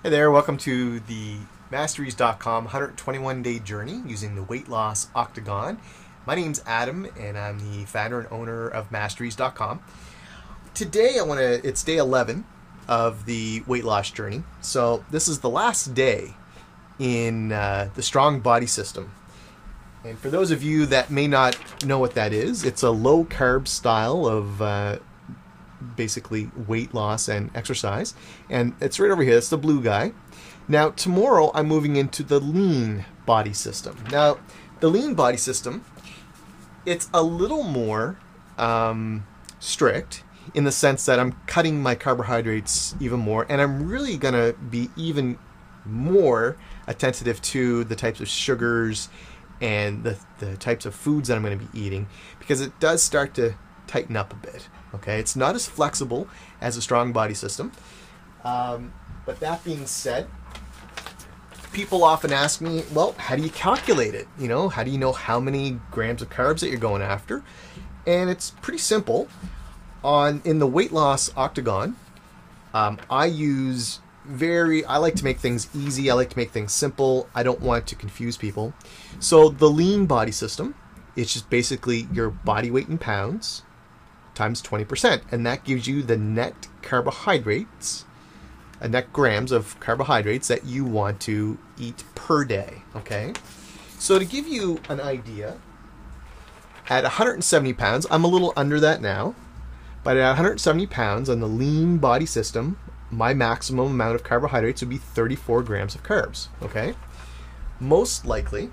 Hey there, welcome to the Masteries.com 121-day journey using the weight loss Octagon. My name's Adam and I'm the founder and owner of Masteries.com. Today it's day 11 of the weight loss journey. So this is the last day in the strong body system. And for those of you that may not know what that is, it's a low carb style of basically weight loss and exercise, and it's right over here. That's the blue guy. Now tomorrow I'm moving into the lean body system. Now the lean body system, it's a little more strict in the sense that I'm cutting my carbohydrates even more, and I'm really gonna be even more attentive to the types of sugars and the types of foods that I'm going to be eating, because it does start to tighten up a bit. Okay, it's not as flexible as a strong body system. But that being said, people often ask me, well, how do you calculate it? You know, how do you know how many grams of carbs that you're going after? And it's pretty simple. In the weight loss Octagon, I like to make things easy. I like to make things simple. I don't want to confuse people. So the lean body system, it's just basically your body weight in pounds times 20%, and that gives you the net carbohydrates, net grams of carbohydrates that you want to eat per day. Okay, so to give you an idea, at 170 pounds, I'm a little under that now, but at 170 pounds on the lean body system, my maximum amount of carbohydrates would be 34 grams of carbs. Okay, most likely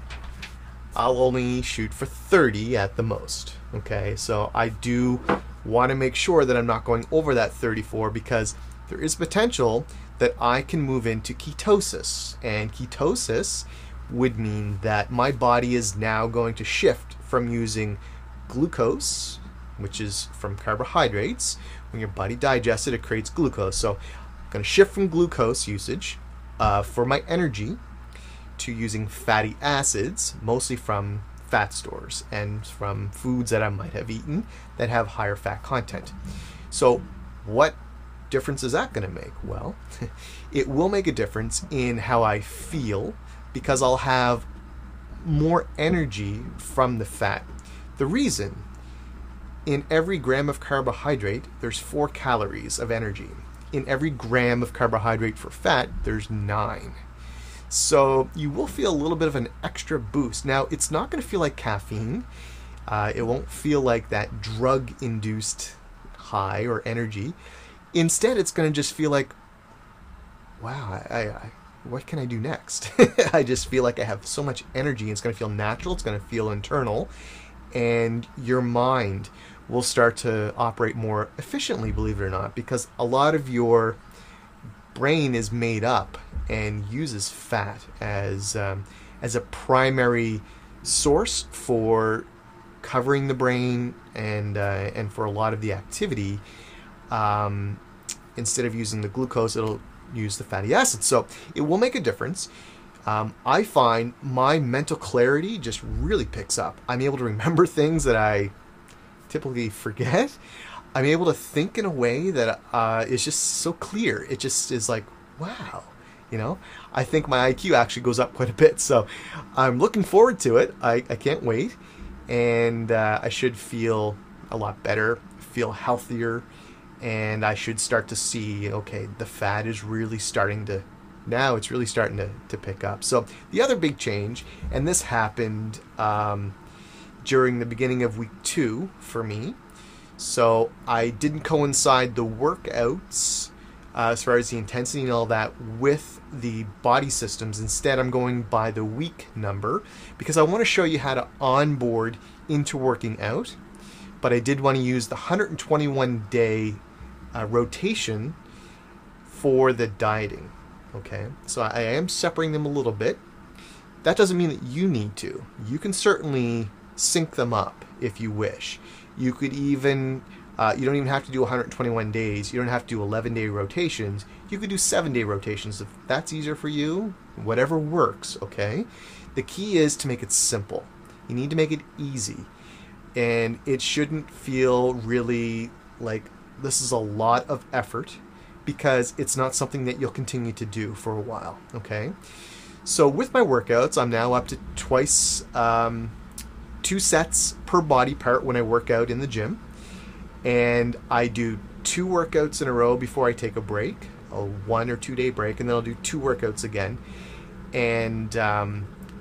I'll only shoot for 30 at the most. Okay, so I do want to make sure that I'm not going over that 34, because there is potential that I can move into ketosis, and ketosis would mean that my body is now going to shift from using glucose, which is from carbohydrates. When your body digests it, it creates glucose. So I'm going to shift from glucose usage for my energy to using fatty acids, mostly from fat stores and from foods that I might have eaten that have higher fat content. So what difference is that going to make? Well, it will make a difference in how I feel, because I'll have more energy from the fat. The reason, in every gram of carbohydrate, there's 4 calories of energy. In every gram of carbohydrate for fat, there's 9. So you will feel a little bit of an extra boost. Now, it's not going to feel like caffeine. It won't feel like that drug-induced high or energy. Instead, it's going to just feel like, wow, what can I do next? I just feel like I have so much energy. It's going to feel natural. It's going to feel internal. And your mind will start to operate more efficiently, believe it or not, because a lot of your brain is made up and uses fat as a primary source for covering the brain and for a lot of the activity. Instead of using the glucose, it'll use the fatty acids. So it will make a difference. I find my mental clarity just really picks up. I'm able to remember things that I typically forget. I'm able to think in a way that is just so clear. It just is like, wow, you know? I think my IQ actually goes up quite a bit. So I'm looking forward to it. I can't wait. And I should feel a lot better, feel healthier, and I should start to see, okay, the fat is really starting to, now it's really starting to pick up. So the other big change, and this happened during the beginning of week 2 for me. So I didn't coincide the workouts as far as the intensity and all that with the body systems. Instead, I'm going by the week number, because I want to show you how to onboard into working out. But I did want to use the 121-day rotation for the dieting. Okay, so I am separating them a little bit. That doesn't mean that you need to. You can certainly sync them up if you wish. You could even, you don't even have to do 121 days. You don't have to do 11-day rotations. You could do 7-day rotations if that's easier for you. Whatever works, okay? The key is to make it simple. You need to make it easy. And it shouldn't feel really like this is a lot of effort, because it's not something that you'll continue to do for a while, okay? So with my workouts, I'm now up to twice, 2 sets per body part when I work out in the gym. And I do 2 workouts in a row before I take a break, a 1 or 2 day break, and then I'll do 2 workouts again. And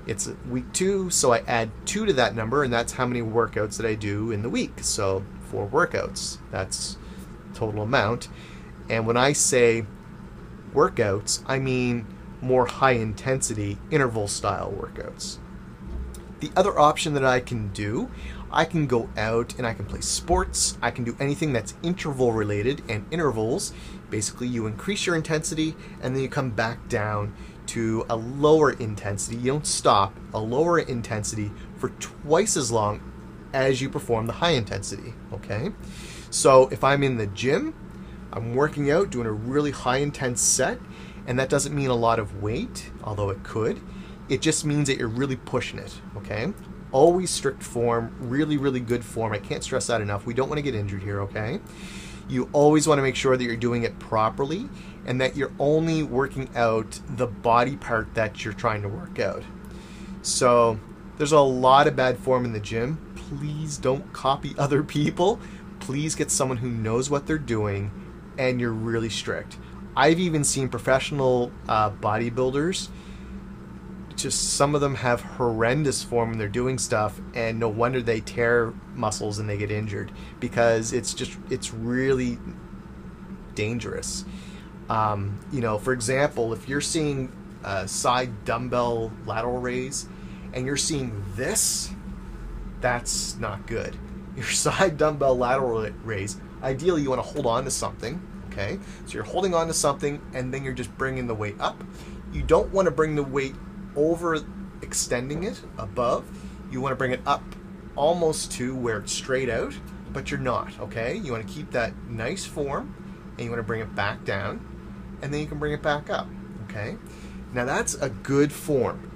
it's week 2, so I add 2 to that number, and that's how many workouts that I do in the week. So 4 workouts, that's total amount. And when I say workouts, I mean more high intensity interval style workouts. The other option that I can do, I can go out and I can play sports. I can do anything that's interval related, and intervals, basically you increase your intensity and then you come back down to a lower intensity. You don't stop, a lower intensity for twice as long as you perform the high intensity, okay? So if I'm in the gym, I'm working out, doing a really high intense set, and that doesn't mean a lot of weight, although it could. It just means that you're really pushing it, okay? Always strict form, really, really good form. I can't stress that enough. We don't want to get injured here, okay? You always want to make sure that you're doing it properly and that you're only working out the body part that you're trying to work out. So there's a lot of bad form in the gym. Please don't copy other people. Please get someone who knows what they're doing and you're really strict. I've even seen professional bodybuilders, just some of them have horrendous form when they're doing stuff, and no wonder they tear muscles and they get injured, because it's really dangerous. You know, for example, if you're seeing side dumbbell lateral raise and you're seeing this, that's not good. Your side dumbbell lateral raise, ideally you want to hold on to something, okay? So you're holding on to something and then you're just bringing the weight up. You don't want to bring the weight over extending it above. You want to bring it up almost to where it's straight out, but you're not, okay? You want to keep that nice form and you want to bring it back down, and then you can bring it back up, okay? Now that's a good form.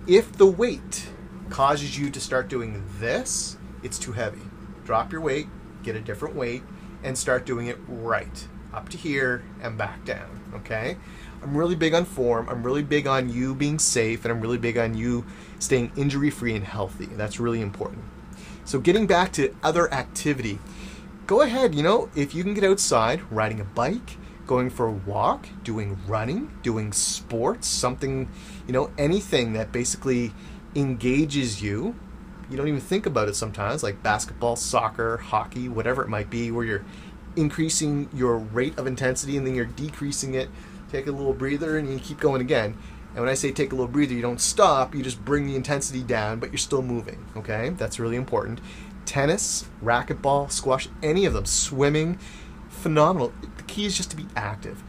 If the weight causes you to start doing this, it's too heavy. Drop your weight, get a different weight, and start doing it right. Up to here and back down, okay? I'm really big on form. I'm really big on you being safe, and I'm really big on you staying injury-free and healthy. That's really important. So getting back to other activity, go ahead, you know, if you can get outside, riding a bike, going for a walk, doing running, doing sports, something, you know, anything that basically engages you. You don't even think about it sometimes, like basketball, soccer, hockey, whatever it might be, where you're increasing your rate of intensity and then you're decreasing it. Take a little breather and you keep going again. And when I say take a little breather, you don't stop, you just bring the intensity down, but you're still moving, okay? That's really important. Tennis, racquetball, squash, any of them, swimming, phenomenal. The key is just to be active.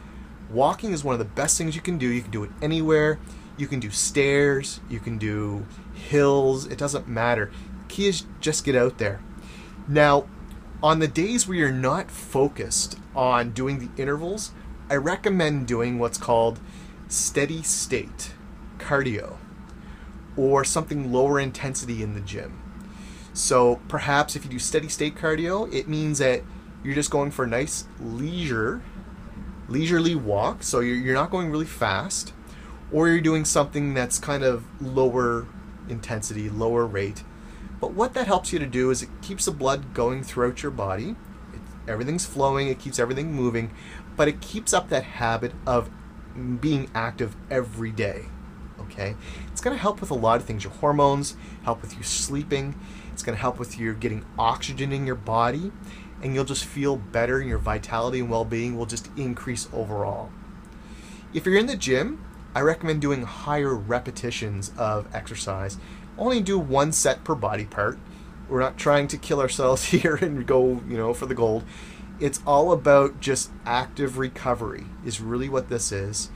Walking is one of the best things you can do. You can do it anywhere. You can do stairs, you can do hills, it doesn't matter. The key is just get out there. Now, on the days where you're not focused on doing the intervals, I recommend doing what's called steady state cardio, or something lower intensity in the gym. So perhaps if you do steady state cardio, it means that you're just going for a nice leisurely walk, so you're not going really fast, or you're doing something that's kind of lower intensity, lower rate. But what that helps you to do is it keeps the blood going throughout your body. Everything's flowing, it keeps everything moving, but it keeps up that habit of being active every day, okay? It's gonna help with a lot of things, your hormones, help with you sleeping, it's gonna help with you getting oxygen in your body, and you'll just feel better, and your vitality and well-being will just increase overall. If you're in the gym, I recommend doing higher repetitions of exercise. Only do 1 set per body part. We're not trying to kill ourselves here and go, you know, for the gold. It's all about just active recovery is really what this is.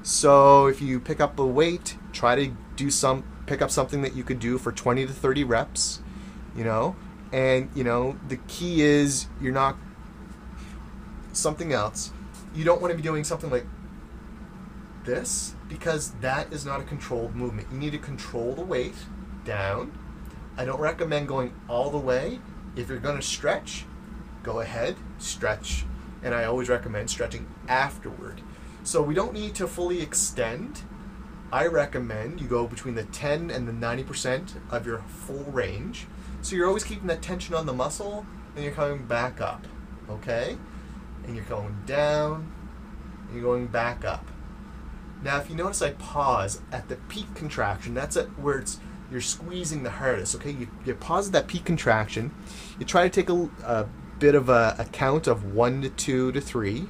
So if you pick up a weight, try to pick up something that you could do for 20 to 30 reps, you know, and, you know, the key is you're not something else. You don't want to be doing something like this, because that is not a controlled movement. You need to control the weight down. I don't recommend going all the way. If you're going to stretch, go ahead, stretch and I always recommend stretching afterward. So we don't need to fully extend. I recommend you go between the 10 and the 90% of your full range. So you're always keeping that tension on the muscle, and you're coming back up, okay? And you're going down, and you're going back up. Now, if you notice, I pause at the peak contraction. That's at where you're squeezing the hardest, okay? You pause at that peak contraction. You try to take a bit of a count of 1 to 2 to 3.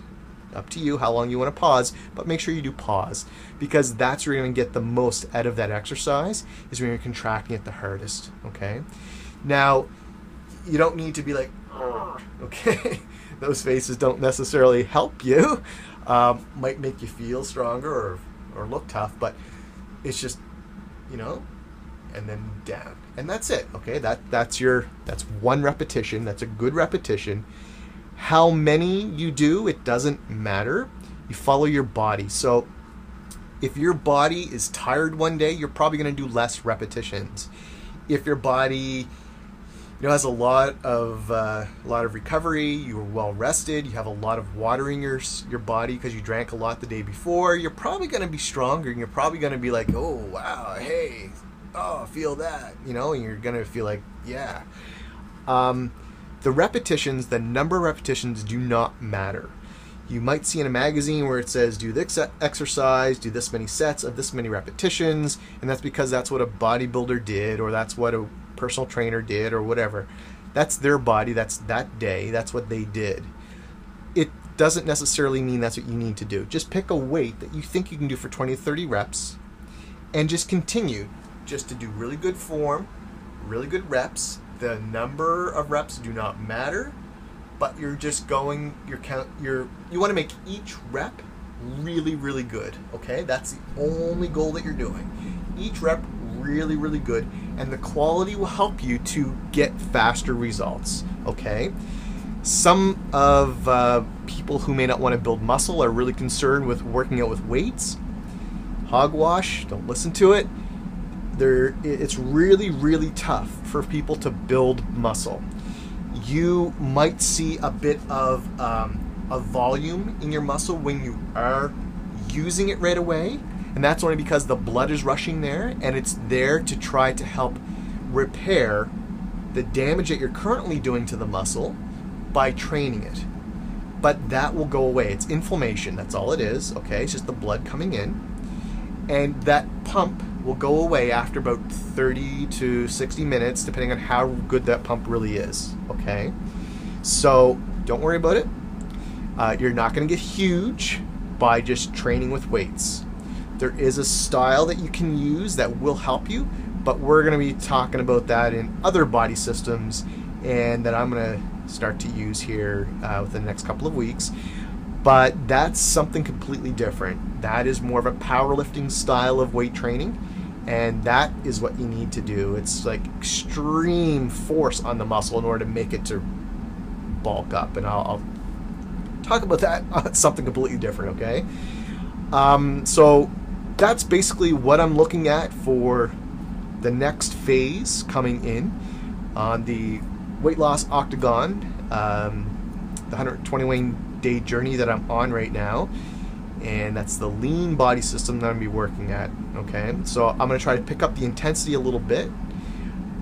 Up to you how long you want to pause, but make sure you do pause, because that's where you're going to get the most out of that exercise, is when you're contracting it the hardest, okay? Now, you don't need to be like, okay? Those faces don't necessarily help you. Might make you feel stronger or look tough, but it's just, you know, and then down. And that's it, okay? That's one repetition. That's a good repetition. How many you do, it doesn't matter. You follow your body. So if your body is tired one day, you're probably going to do less repetitions. If your body, you know, has a lot of recovery, you're well rested, you have a lot of water in your body because you drank a lot the day before, you're probably going to be stronger, and you're probably going to be like, oh wow, hey, oh, feel that, you know, and you're going to feel like, yeah. The repetitions, the number of repetitions do not matter. You might see in a magazine where it says do this exercise, do this many sets of this many repetitions, and that's because that's what a bodybuilder did, or that's what a personal trainer did, or whatever. That's their body, that's that day, that's what they did. It doesn't necessarily mean that's what you need to do. Just pick a weight that you think you can do for 20 to 30 reps, and just continue just to do really good form, really good reps. The number of reps do not matter, but you're just going, you want to make each rep really, really good, okay? That's the only goal that you're doing. Each rep really, really good, and the quality will help you to get faster results, okay? Some of people who may not want to build muscle are really concerned with working out with weights. Hogwash, don't listen to it. It's really, really tough for people to build muscle. You might see a bit of a volume in your muscle when you are using it right away, and that's only because the blood is rushing there, and it's there to try to help repair the damage that you're currently doing to the muscle by training it. But that will go away. It's inflammation, that's all it is, okay? It's just the blood coming in, and that pump will go away after about 30 to 60 minutes, depending on how good that pump really is, okay? So don't worry about it. You're not going to get huge by just training with weights. There is a style that you can use that will help you, but we're going to be talking about that in other body systems, and that I'm going to start to use here within the next couple of weeks. But that's something completely different. That is more of a powerlifting style of weight training, and that is what you need to do. It's like extreme force on the muscle in order to make it to bulk up, and I'll talk about that on something completely different, okay? So that's basically what I'm looking at for the next phase coming in on the weight loss Octagon, the 121-day journey that I'm on right now. And that's the lean body system that I'm going to be working at, okay? So I'm going to try to pick up the intensity a little bit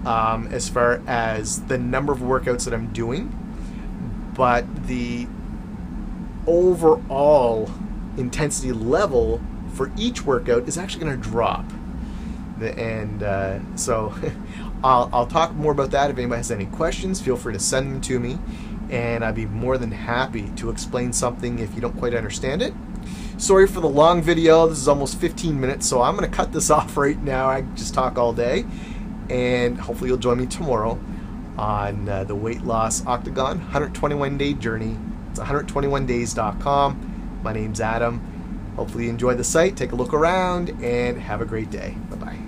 as far as the number of workouts that I'm doing, but the overall intensity level for each workout is actually going to drop. So I'll talk more about that. If anybody has any questions, feel free to send them to me, and I'd be more than happy to explain something if you don't quite understand it. Sorry for the long video. This is almost 15 minutes, so I'm going to cut this off right now. I just talk all day, and hopefully you'll join me tomorrow on the weight loss Octagon 121-day journey. It's 121days.com. My name's Adam. Hopefully you enjoy the site. Take a look around, and have a great day. Bye-bye.